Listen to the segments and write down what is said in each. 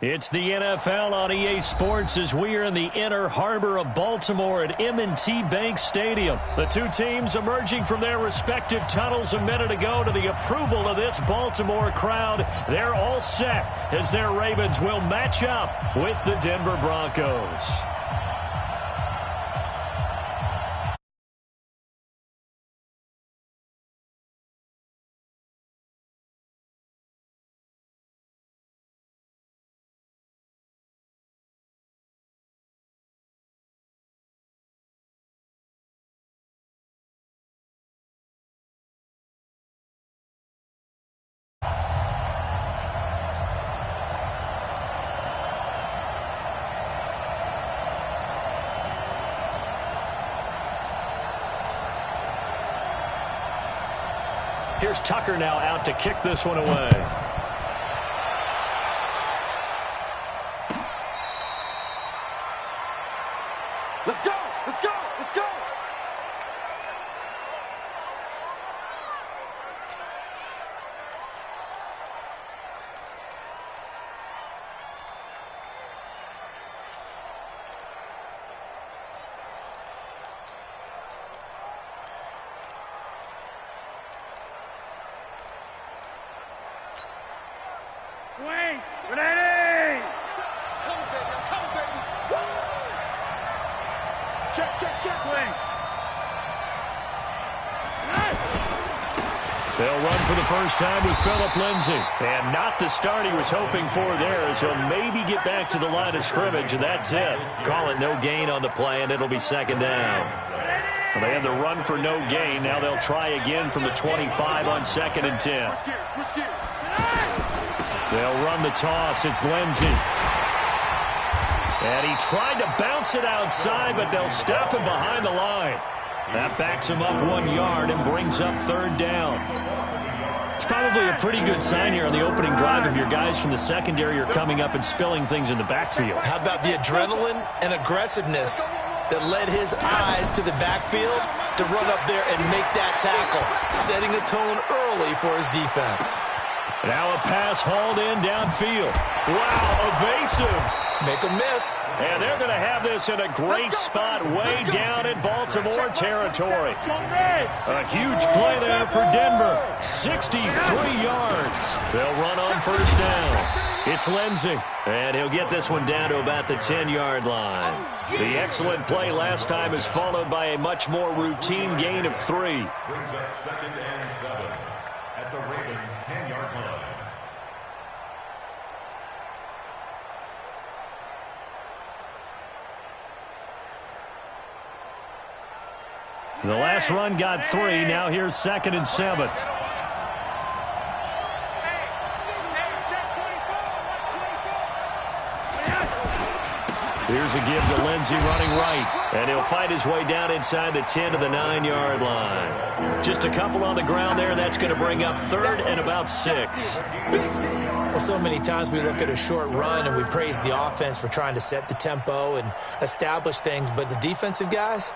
It's the NFL on EA Sports as we are in the inner harbor of Baltimore at M&T Bank Stadium. The two teams emerging from their respective tunnels a minute ago to the approval of this Baltimore crowd. They're all set as their Ravens will match up with the Denver Broncos. Here's Tucker now out to kick this one away. Let's go! Let's go! Let's go! Ready! Come, baby! Come, baby! Woo! Check! They'll run for the first time with Phillip Lindsay. And not the start he was hoping for there, as he'll maybe get back to the line of scrimmage, and that's it. Call it no gain on the play, and it'll be second down. Well, they had the run for no gain. Now they'll try again from the 25 on 2nd and 10. Switch gears. They'll run the toss. It's Lindsay. And he tried to bounce it outside, but they'll stop him behind the line. That backs him up 1 yard and brings up third down. It's probably a pretty good sign here on the opening drive if your guys from the secondary are coming up and spilling things in the backfield. How about the adrenaline and aggressiveness that led his eyes to the backfield to run up there and make that tackle, setting a tone early for his defense. Now a pass hauled in downfield. Wow, evasive. Make a miss. And they're going to have this in a great spot way down in Baltimore territory. A huge play there for Denver. 63 yards. They'll run on first down. It's Lindsay. And he'll get this one down to about the 10-yard line. The excellent play last time is followed by a much more routine gain of 3. Brings up 2nd and 7 at the Ravens' 10-yard line. The last run got 3. Now here's 2nd and 7. Here's a give to Lindsay running right. And he'll fight his way down inside the 10 to the 9-yard line. Just a couple on the ground there. That's going to bring up 3rd and about 6. Well, so many times we look at a short run and we praise the offense for trying to set the tempo and establish things. But the defensive guys,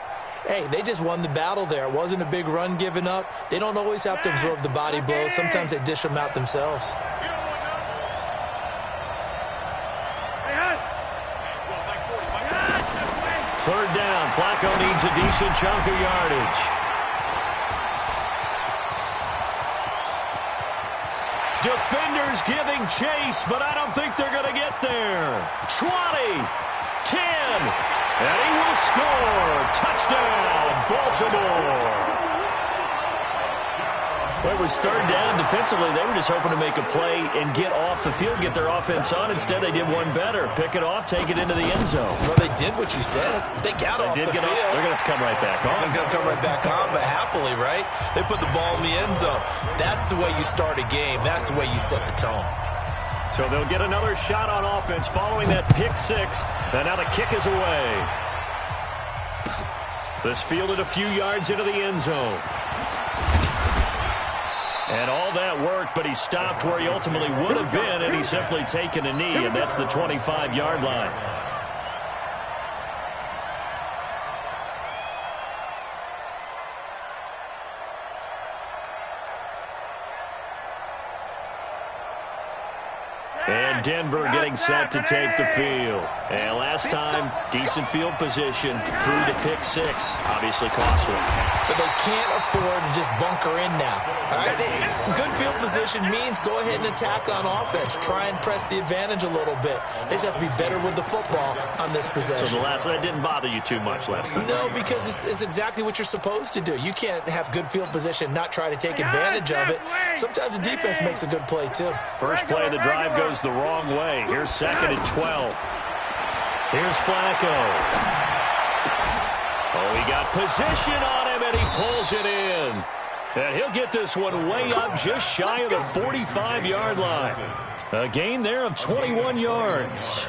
hey, they just won the battle there. It wasn't a big run given up. They don't always have to absorb the body blows. Sometimes they dish them out themselves. Third down. Flacco needs a decent chunk of yardage. Defenders giving chase, but I don't think they're going to get there. 20, 10, and he will score. Touchdown, Baltimore. Well, it was third down. Defensively, they were just hoping to make a play and get off the field, get their offense on. Instead, they did one better. Pick it off, take it into the end zone. Well, they did what you said. They got off the field. They're going to have to come right back on. They're going to come right back on, but happily, right? They put the ball in the end zone. That's the way you start a game. That's the way you set the tone. So they'll get another shot on offense following that pick 6. And now the kick is away. This fielded a few yards into the end zone. And all that worked, but he stopped where he ultimately would have been, and he's simply taken a knee, and that's the 25-yard line. And And Denver getting set to take the field. And last time, decent field position through the pick six. Obviously costly. But they can't afford to just bunker in now. All right? Good field position means go ahead and attack on offense. Try and press the advantage a little bit. They just have to be better with the football on this possession. So the last one didn't bother you too much last time? No, because it's exactly what you're supposed to do. You can't have good field position, not try to take advantage of it. Sometimes the defense makes a good play, too. First play of the drive goes the wrong way. Here's 2nd and 12. Here's Flacco. Oh, he got position on him, and he pulls it in. And he'll get this one way up just shy of the 45-yard line. A gain there of 21 yards.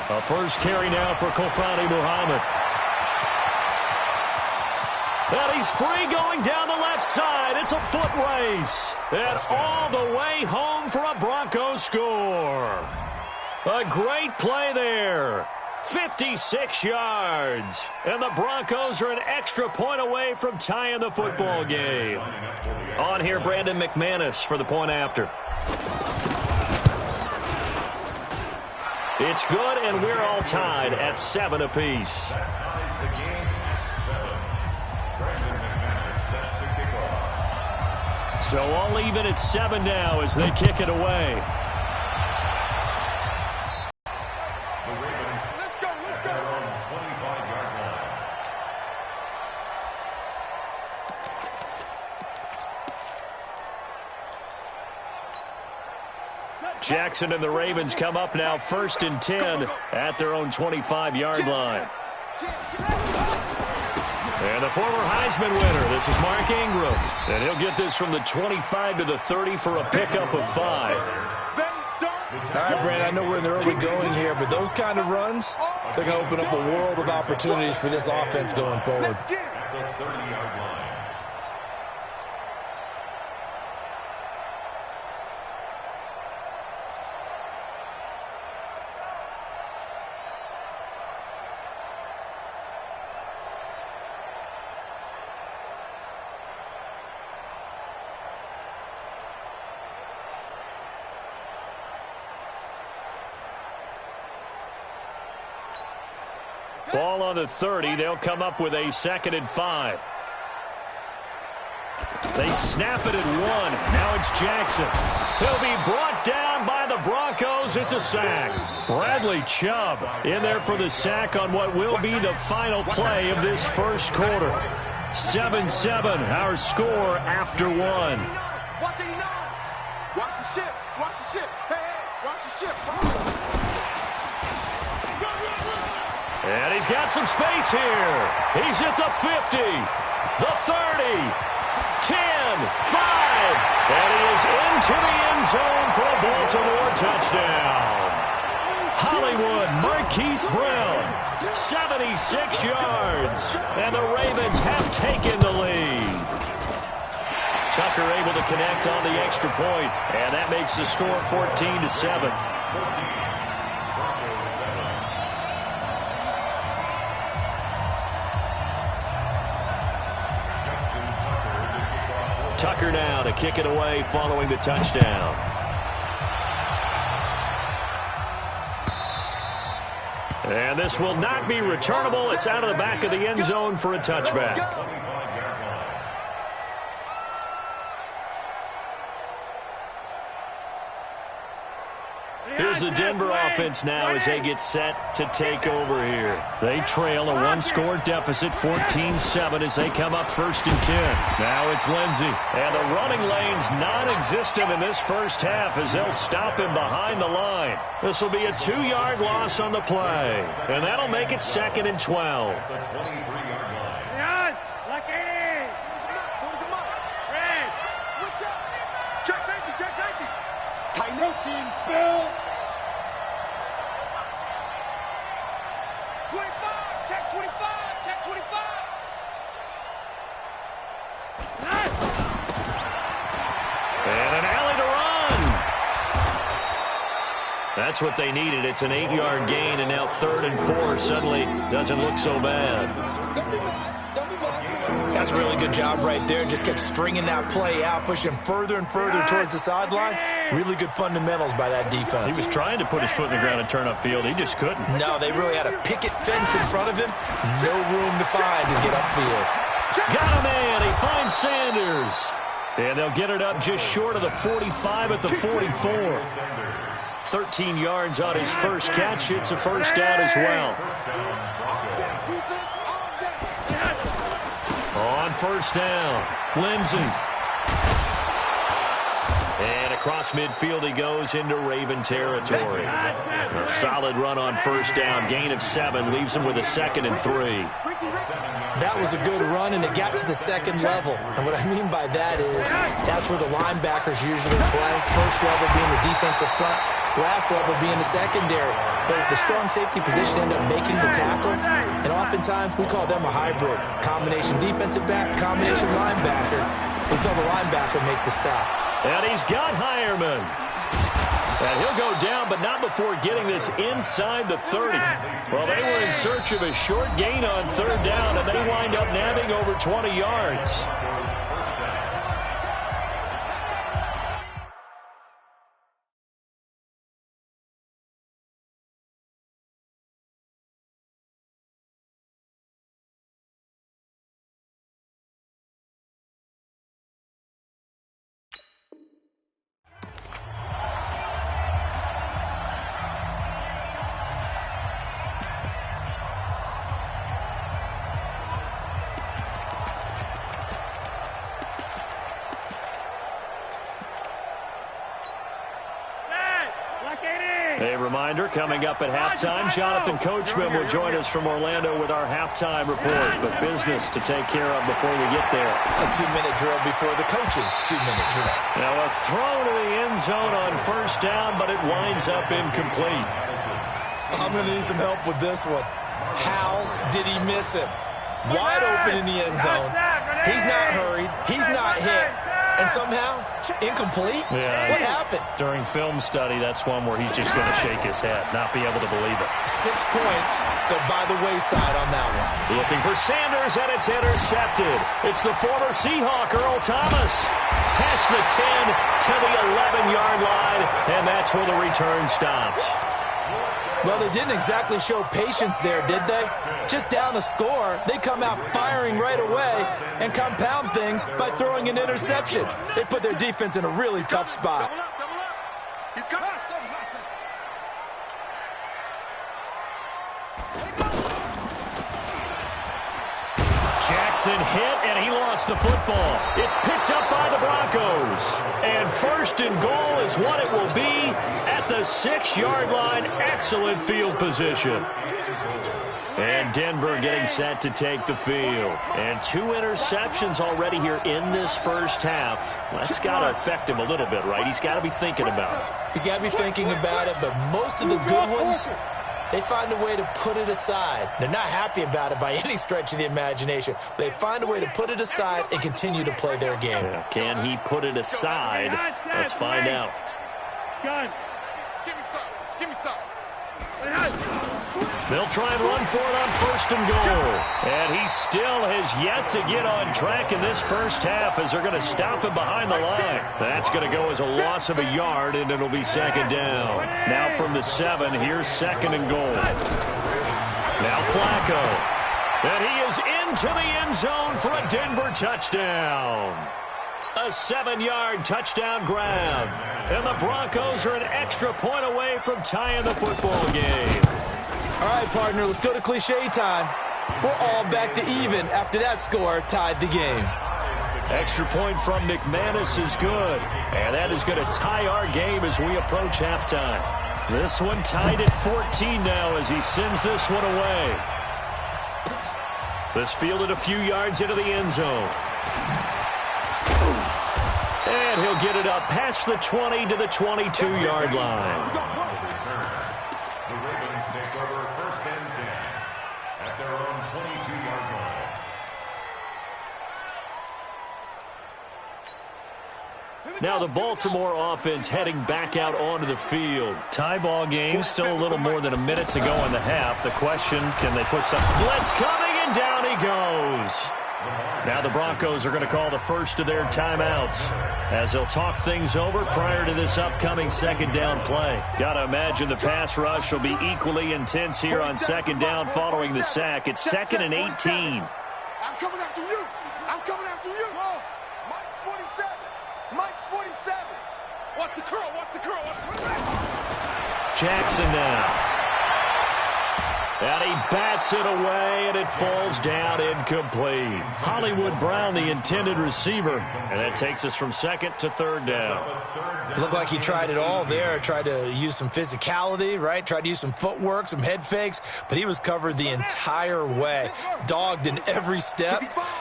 A first carry now for Kofani Muhammad. And he's free going down the left side. It's a foot race. And all the way home for a Bronco score. A great play there. 56 yards. And the Broncos are an extra point away from tying the football game. On here, Brandon McManus for the point after. It's good, and we're all tied at 7 apiece. That ties the game at 7. Brandon McManus sets to kick off. So all even at 7 now as they kick it away. The Ravens Let's go. at their own 25-yard line. Jackson and the Ravens come up now 1st and 10 at their own 25-yard line. And the former Heisman winner, this is Mark Ingram. And he'll get this from the 25 to the 30 for a pickup of 5. All right, Brad, I know we're in the early going here, but those kind of runs, they're going to open up a world of opportunities for this offense going forward. At the 30-yard line. Ball on the 30. They'll come up with a 2nd and 5. They snap it at 1. Now it's Jackson. He'll be brought down by the Broncos. It's a sack. Bradley Chubb in there for the sack on what will be the final play of this first quarter. 7-7, our score after 1. Watch it now. Watch the ship. Watch the ship. Hey, watch the ship. And he's got some space here. He's at the 50, the 30, 10, 5. And he is into the end zone for a Baltimore touchdown. Hollywood Marquise Brown, 76 yards. And the Ravens have taken the lead. Tucker able to connect on the extra point, and that makes the score 14-7. Tucker now to kick it away following the touchdown. And this will not be returnable. It's out of the back of the end zone for a touchback. Here's the Denver offense now as they get set to take over here. They trail a one-score deficit, 14-7, as they come up 1st and 10. Now it's Lindsey. And the running lane's non-existent in this first half as they'll stop him behind the line. This will be a 2-yard loss on the play. And that'll make it 2nd and 12. The 23-yard line. Check safety, check safety. Tight Routine spill. 25, check 25, check 25. And an alley to run. That's what they needed. It's an 8-yard gain, and now 3rd and 4 suddenly doesn't look so bad. Don't be mad. Don't be mad. That's a really good job right there. Just kept stringing that play out, pushing further and further towards the sideline. Really good fundamentals by that defense. He was trying to put his foot in the ground and turn upfield. He just couldn't. No, they really had a picket fence in front of him. No room to find to get upfield. Got a man. He finds Sanders. And they'll get it up just short of the 45 at the 44. 13 yards on his first catch. It's a first down as well. On first down, Lindsey. And across midfield he goes into Raven territory. A solid run on first down. Gain of 7 leaves him with a 2nd and 3. That was a good run, and it got to the second level. And what I mean by that is that's where the linebackers usually play. First level being the defensive front, last level being the secondary. But the strong safety position ended up making the tackle. And oftentimes we call them a hybrid. Combination defensive back, combination linebacker. We saw the linebacker make the stop. And he's got Hireman. And he'll go down, but not before getting this inside the 30. Well, they were in search of a short gain on third down, and they wind up nabbing over 20 yards. A reminder, coming up at halftime, Jonathan Coachman will join us from Orlando with our halftime report. But business to take care of before we get there. A 2-minute drill before the coach's 2-minute drill. Now a throw to the end zone on first down, but it winds up incomplete. I'm going to need some help with this one. How did he miss him? Wide open in the end zone. He's not hurried. He's not hit. And somehow, incomplete? Yeah, what happened? During film study, that's one where he's just going to shake his head, not be able to believe it. 6 points go by the wayside on that one. Looking for Sanders, and it's intercepted. It's the former Seahawk, Earl Thomas. Past the 10 to the 11-yard line, and that's where the return stops. Well, they didn't exactly show patience there, did they? Just down a score, they come out firing right away and compound things by throwing an interception. They put their defense in a really tough spot. Double up, double up. He's got Jackson hit, and he lost the football. It's picked up by the Broncos. And first and goal is what it will be at the 6-yard line. Excellent field position. And Denver getting set to take the field. And 2 interceptions already here in this first half. That's got to affect him a little bit, right? He's got to be thinking about it. He's got to be thinking about it, but most of the good ones, they find a way to put it aside. They're not happy about it by any stretch of the imagination. They find a way to put it aside and continue to play their game. Yeah, can he put it aside? Let's find out. Gun. Give me some. Give me some. They'll try and run for it on first and goal. And he still has yet to get on track in this first half as they're going to stop him behind the line. That's going to go as a loss of a yard, and it'll be second down. Now from the 7, here's second and goal. Now Flacco. And he is into the end zone for a Denver touchdown. A 7-yard touchdown grab. And the Broncos are an extra point away from tying the football game. All right, partner, let's go to cliche time. We're all back to even after that score tied the game. Extra point from McManus is good. And that is going to tie our game as we approach halftime. This one tied at 14 now as he sends this one away. This fielded a few yards into the end zone. And he'll get it up past the 20 to the 22-yard line. The Ravens take over first and 10 at their own 22-yard line. Now the Baltimore offense heading back out onto the field. Tie ball game, still a little more than a minute to go in the half. The question, can they put some blitz coming, and down he goes. Now the Broncos are going to call the first of their timeouts as they'll talk things over prior to this upcoming second down play. Got to imagine the pass rush will be equally intense here on second down following the sack. It's 2nd and 18. I'm coming after you. I'm coming after you. Mike's 47. Mike's 47. Watch the curl. Watch the curl. Watch the curl. Jackson now. And he bats it away, and it falls down incomplete. Hollywood Brown, the intended receiver. And that takes us from 2nd to 3rd down. It looked like he tried it all there, tried to use some physicality, right? Tried to use some footwork, some head fakes, but he was covered the entire way. Dogged in every step.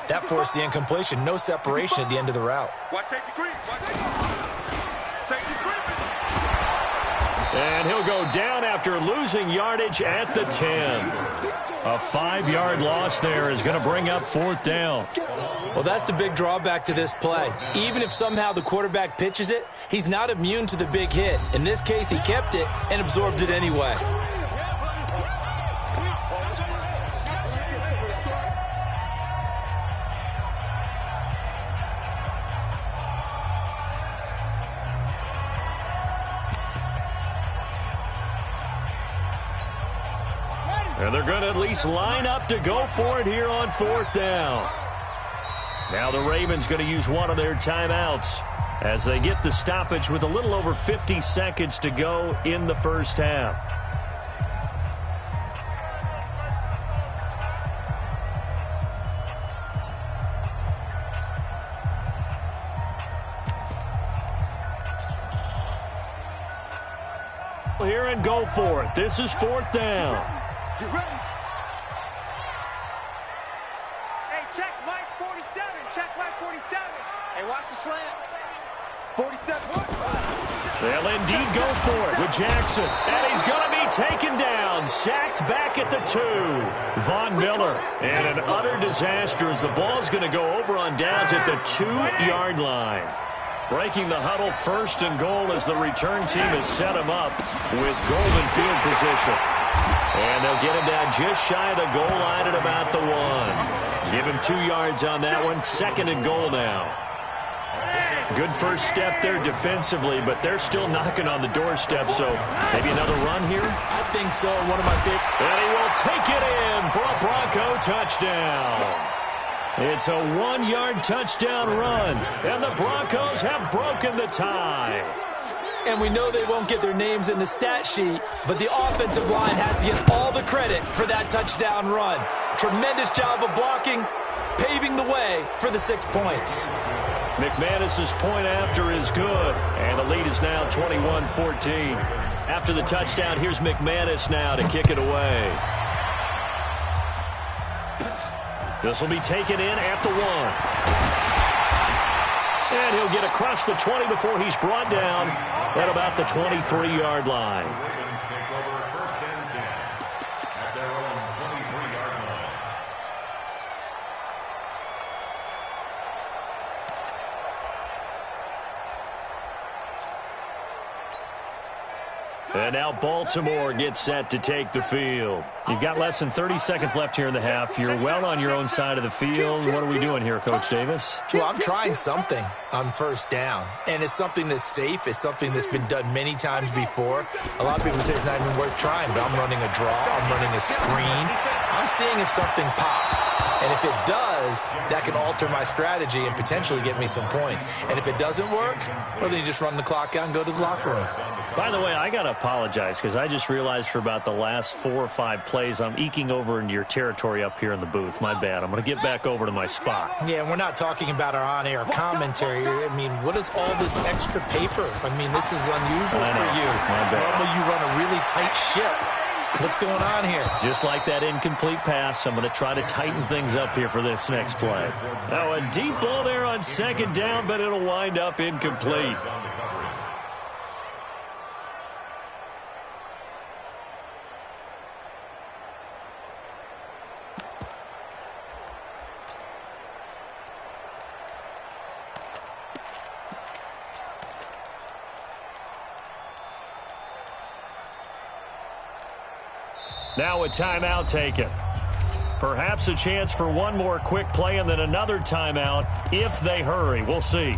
That forced the incompletion. No separation at the end of the route. Watch safety green. Safety green. And he'll go down after losing yardage at the 10. A 5-yard loss there is going to bring up 4th down. Well, that's the big drawback to this play. Even if somehow the quarterback pitches it, he's not immune to the big hit. In this case, he kept it and absorbed it anyway. And they're going to at least line up to go for it here on 4th down. Now the Ravens going to use one of their timeouts as they get the stoppage with a little over 50 seconds to go in the first half. Here and go for it. This is 4th down. Get ready. Hey, check Mike 47. Check Mike 47. Hey, watch the slant. 47. They'll indeed go for it with Jackson. And he's going to be taken down. Sacked back at the 2. Von Miller. And an utter disaster as the ball's going to go over on downs at the 2-yard line. Breaking the huddle, 1st and goal as the return team has set him up with golden field position. And they'll get him down just shy of the goal line at about the 1. Give him 2 yards on that one. 2nd and goal now. Good first step there defensively, but they're still knocking on the doorstep, so maybe another run here? I think so. One of my favorite. And he will take it in for a Bronco touchdown. It's a 1-yard touchdown run, and the Broncos have broken the tie. And we know they won't get their names in the stat sheet, but the offensive line has to get all the credit for that touchdown run. Tremendous job of blocking, paving the way for the 6 points. McManus's point after is good, and the lead is now 21-14. After the touchdown, here's McManus now to kick it away. This will be taken in at the 1. And he'll get across the 20 before he's brought down at about the 23-yard line. Ravens take over 1st and 10 at their own 23-yard line. And now Baltimore gets set to take the field. You've got less than 30 seconds left here in the half. You're well on your own side of the field. What are we doing here, Coach Davis? Well, I'm trying something on 1st down, and it's something that's safe. It's something that's been done many times before. A lot of people say it's not even worth trying, but I'm running a draw. I'm running a screen. I'm seeing if something pops. And if it does, that can alter my strategy and potentially get me some points. And if it doesn't work, well, then you just run the clock out and go to the locker room. By the way, I got to apologize because I just realized for about the last 4 or 5 plays, I'm eking over into your territory up here in the booth. My bad. I'm going to get back over to my spot. Yeah, and we're not talking about our on-air commentary. I mean, what is all this extra paper? I mean, this is unusual for you. My bad. Normally you run a really tight ship. What's going on here? Just like that incomplete pass, I'm going to try to tighten things up here for this next play. Now, a deep ball there on 2nd down, but it'll wind up incomplete. Now a timeout taken. Perhaps a chance for one more quick play and then another timeout if they hurry. We'll see.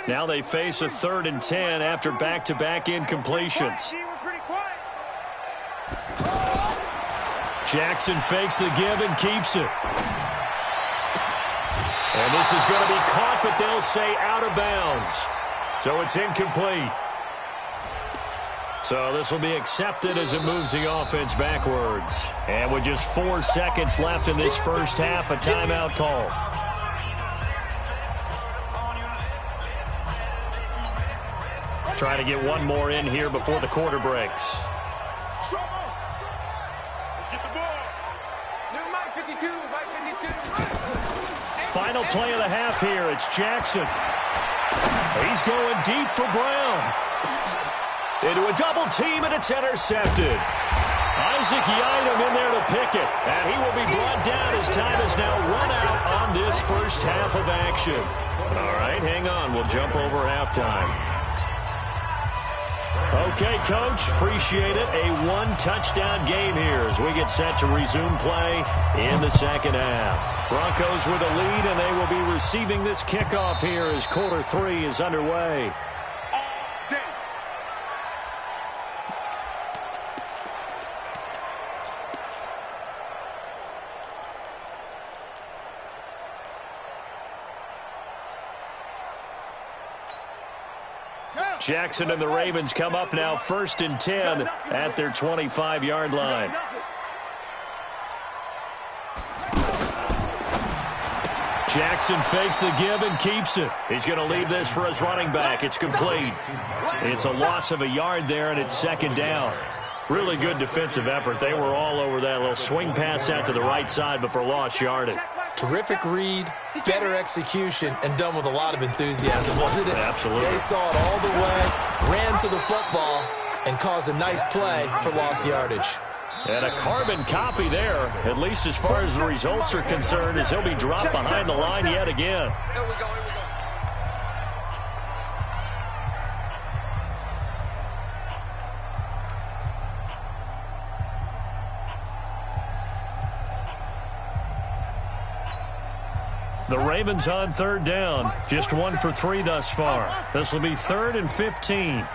Now they face a 3rd and 10 after back-to-back incompletions. Jackson fakes the give and keeps it. And this is going to be caught, but they'll say out of bounds. So it's incomplete. So this will be accepted as it moves the offense backwards. And with just 4 seconds left in this first half, a timeout call. Trying to get one more in here before the quarter breaks. Final play of the half here. It's Jackson. He's going deep for Brown. Into a double team, and it's intercepted. Isaac Yiadom in there to pick it. And he will be brought down as time is now run out on this first half of action. All right, hang on. We'll jump over halftime. Okay, Coach, appreciate it. A one-touchdown game here as we get set to resume play in the second half. Broncos with a lead, and they will be receiving this kickoff here as quarter 3 is underway. Jackson and the Ravens come up now 1st and 10 at their 25-yard line. Jackson fakes the give and keeps it. He's going to leave this for his running back. It's complete. It's a loss of a yard there, and it's 2nd down. Really good defensive effort. They were all over that little swing pass out to the right side before lost yardage. Terrific read, better execution, and done with a lot of enthusiasm, wasn't it? Absolutely. They saw it all the way, ran to the football, and caused a nice play for lost yardage. And a carbon copy there, at least as far as the results are concerned, as he'll be dropped behind the line yet again. Here we go. The Ravens on 3rd down. Just 1 for 3 thus far. This will be 3rd and 15.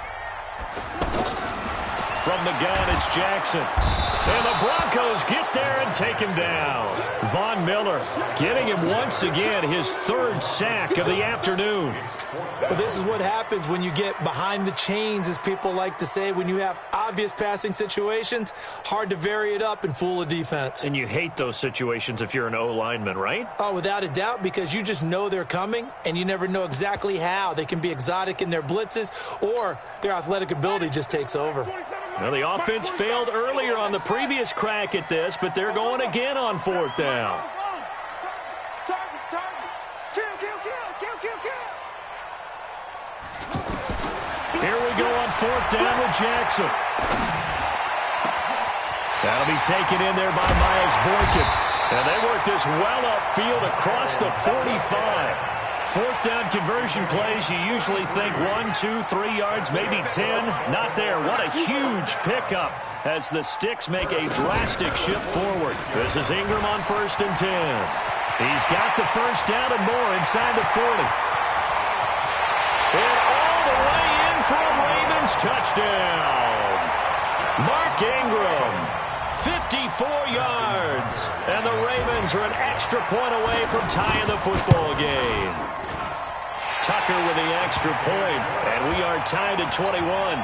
From the gun, it's Jackson. And the Broncos get there and take him down. Von Miller getting him once again his 3rd sack of the afternoon. Well, this is what happens when you get behind the chains, as people like to say. When you have obvious passing situations, hard to vary it up and fool a defense. And you hate those situations if you're an O-lineman, right? Oh, without a doubt, because you just know they're coming, and you never know exactly how. They can be exotic in their blitzes, or their athletic ability just takes over. Well, the offense failed earlier on the previous crack at this, but they're going again on 4th down. Here we go on 4th down with Jackson. That'll be taken in there by Miles Boykin. And they work this well upfield across the 45. 4th down conversion plays, you usually think 1, 2, 3 yards, maybe 10. Not there. What a huge pickup as the Sticks make a drastic shift forward. This is Ingram on 1st and 10. He's got the 1st down and more inside the 40. And all the way in for a Ravens touchdown. Mark Ingram, 54 yards. And the Ravens are an extra point away from tying the football game. Tucker with the extra point, and we are tied at 21.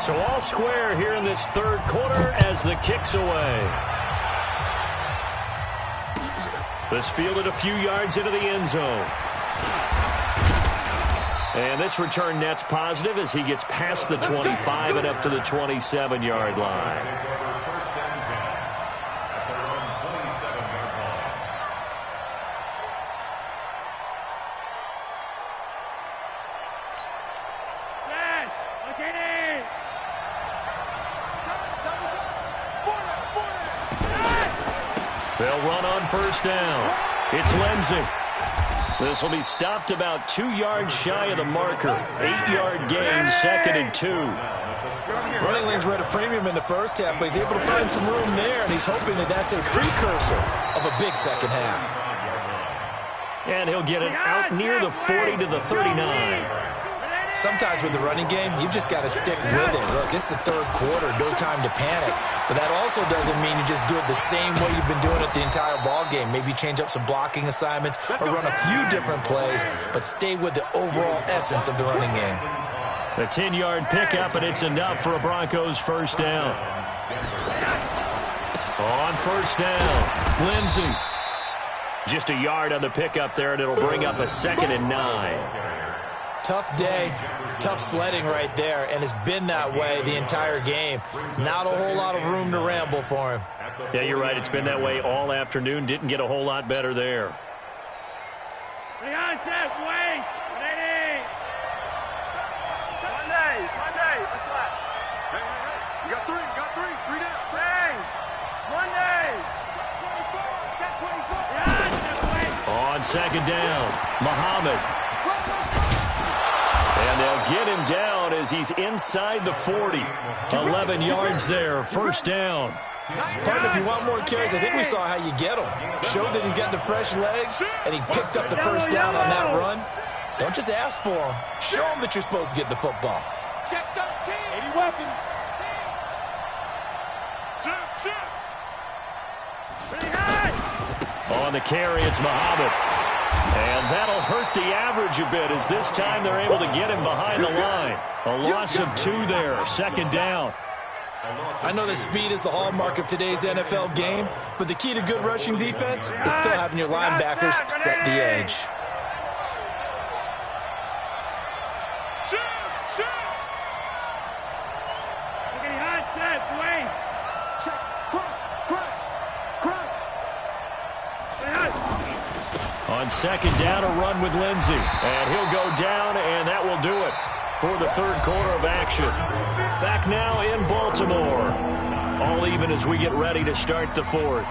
So all square here in this 3rd quarter as the kick's away. This fielded a few yards into the end zone. And this return net's positive as he gets past the 25 and up to the 27-yard line. First and 10 at their own 27-yard line. They'll run on first down. It's Lindsey. This will be stopped about 2 yards shy of the marker. 8-yard gain, 2nd and 2. Running lanes were at a premium in the first half, but he's able to find some room there, and he's hoping that that's a precursor of a big second half. And he'll get it out near the 40 to the 39. Sometimes with the running game, you've just got to stick with it. Look, it's the third quarter, no time to panic. But that also doesn't mean you just do it the same way you've been doing it the entire ball game. Maybe change up some blocking assignments or run a few different plays, but stay with the overall essence of the running game. A 10-yard pickup, and it's enough for a Broncos first down. On first down, Lindsey. Just a yard on the pickup there, and it'll bring up a 2nd and 9. Tough day, tough sledding right there, and it's been that way the entire game. Not a whole lot of room to ramble for him. Yeah, you're right. It's been that way all afternoon. Didn't get a whole lot better there. You got three down. On second down, Muhammad. And they'll get him down as he's inside the 40. 11 yards there, first down. Partner, if you want more carries, I think we saw how you get him. Showed that he's got the fresh legs, and he picked up the first down on that run. Don't just ask for him. Show him that you're supposed to get the football. Check 13. 80 weapons. On the carry, it's Muhammad. And that'll hurt the average a bit as this time they're able to get him behind the line. A loss of 2 there, 2nd down. I know that speed is the hallmark of today's NFL game, but the key to good rushing defense is still having your linebackers set the edge. On second down, a run with Lindsey. And he'll go down, and that will do it for the third quarter of action. Back now in Baltimore. All even as we get ready to start the fourth.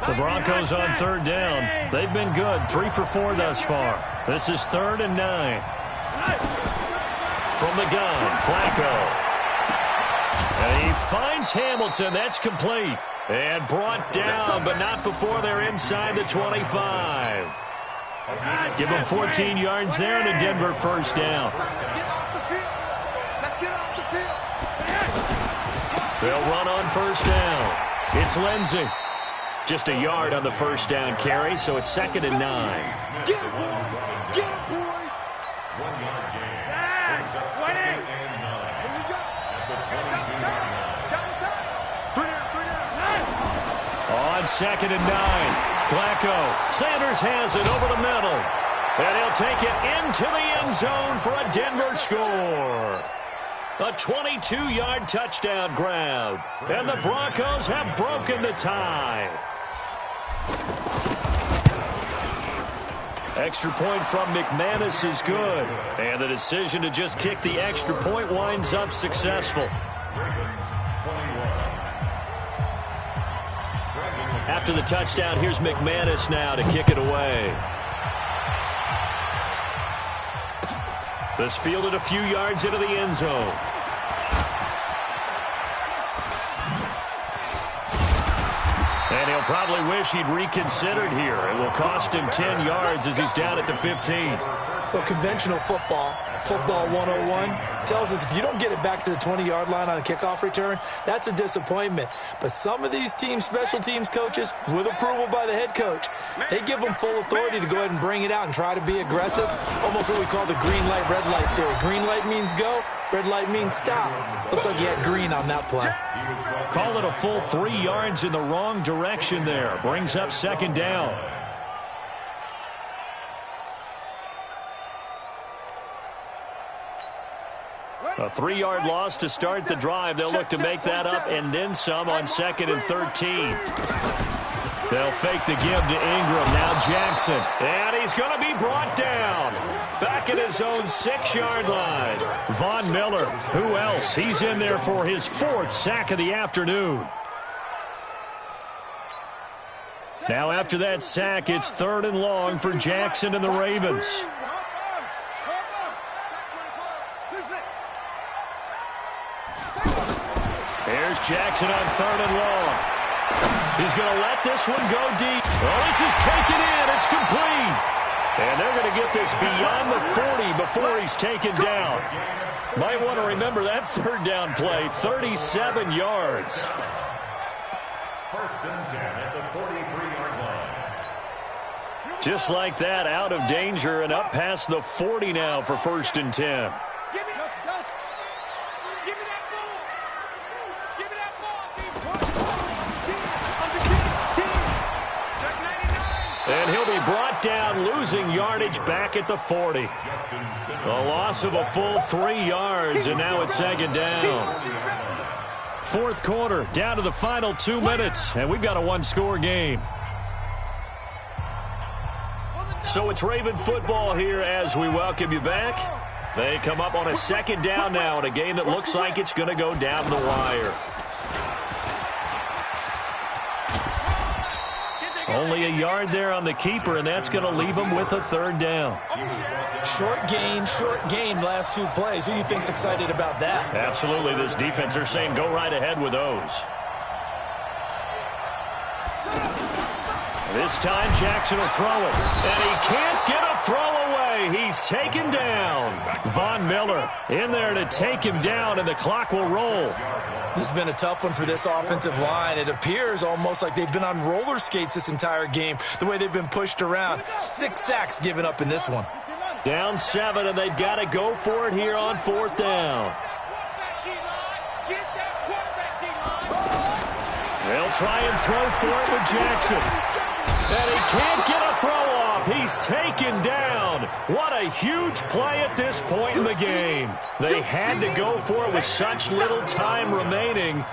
The Broncos on third down. They've been good, 3 for 4 thus far. This is 3rd and 9. From the gun, Flacco. And he finds Hamilton. That's complete. And brought down, but not before they're inside the 25. Give them 14 yards there and a Denver first down. Let's get off the field. They'll run on first down. It's Lindsey. Just a yard on the first down carry, so it's 2nd and 9. Get it, boy. Get it, boy. 1 yard gain. Brings up 2nd and 9. Here we go. At the 22-yard line. On 2nd and 9, Flacco. Sanders has it over the middle. And he'll take it into the end zone for a Denver score. A 22-yard touchdown grab. And the Broncos have broken the tie. Extra point from McManus is good. And the decision to just kick the extra point winds up successful. After the touchdown, here's McManus now to kick it away. This fielded a few yards into the end zone. And he'll probably wish he'd reconsidered here. It will cost him 10 yards as he's down at the 15. Well, conventional football 101, tells us if you don't get it back to the 20-yard line on a kickoff return, that's a disappointment. But some of these team special teams coaches, with approval by the head coach, they give them full authority to go ahead and bring it out and try to be aggressive. Almost what we call the green light, red light theory. Green light means go, red light means stop. Looks like he had green on that play. Call it a full 3 yards in the wrong direction there. Brings up 2nd down. A 3-yard loss to start the drive. They'll look to make that up and then some on 2nd and 13. They'll fake the give to Ingram. Now Jackson. And he's going to be brought down. Back at his own 6-yard line. Von Miller. Who else? He's in there for his 4th sack of the afternoon. Now after that sack, it's 3rd and long for Jackson and the Ravens. Here's Jackson on 3rd and long. He's going to let this one go deep. Oh, this is taken in. It's complete. And they're going to get this beyond the 40 before he's taken down. Might want to remember that 3rd down play, 37 yards. 1st and 10 at the 43-yard line. Just like that, out of danger and up past the 40 now for 1st and 10. And he'll be brought down, losing yardage back at the 40. A loss of a full 3 yards, and now it's 2nd down. 4th quarter, down to the final 2 minutes, and we've got a 1-score game. So it's Raven football here as we welcome you back. They come up on a 2nd down now in a game that looks like it's going to go down the wire. Only a yard there on the keeper, and that's going to leave him with a 3rd down. Short game, last 2 plays. Who do you think's excited about that? Absolutely. This defense, they're saying go right ahead with those. This time Jackson will throw it, and he can't get a throw away. He's taken down. Von Miller in there to take him down, and the clock will roll. This has been a tough one for this offensive line. It appears almost like they've been on roller skates this entire game, the way they've been pushed around. 6 sacks given up in this one. Down 7, and they've got to go for it here on 4th down. They'll try and throw for it with Jackson. And he can't get a throw off. He's taken down. What a huge play at this point in the game. They had to go for it with such little time remaining.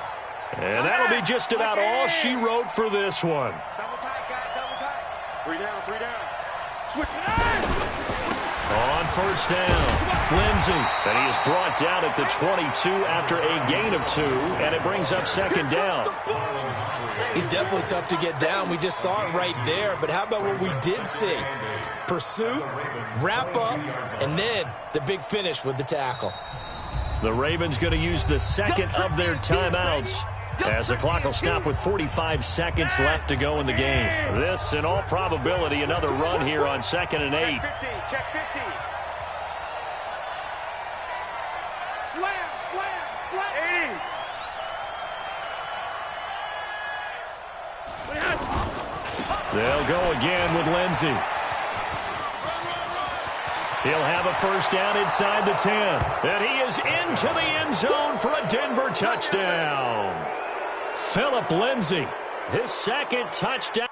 And that'll be just about all she wrote for this one. Double tight, guys, double tight. 3 down, 3 down. Switch it. On 1st down, Lindsey. And he is brought down at the 22 after a gain of 2, and it brings up 2nd down. He's definitely tough to get down. We just saw it right there. But how about what we did see? Pursuit, wrap up, and then the big finish with the tackle. The Ravens going to use the 2nd of their timeouts as the clock will stop with 45 seconds left to go in the game. This, in all probability, another run here on 2nd and 8. Check 50. Slam. 80. They'll go again with Lindsey. He'll have a 1st down inside the 10. And he is into the end zone for a Denver touchdown. Phillip Lindsey, his 2nd touchdown.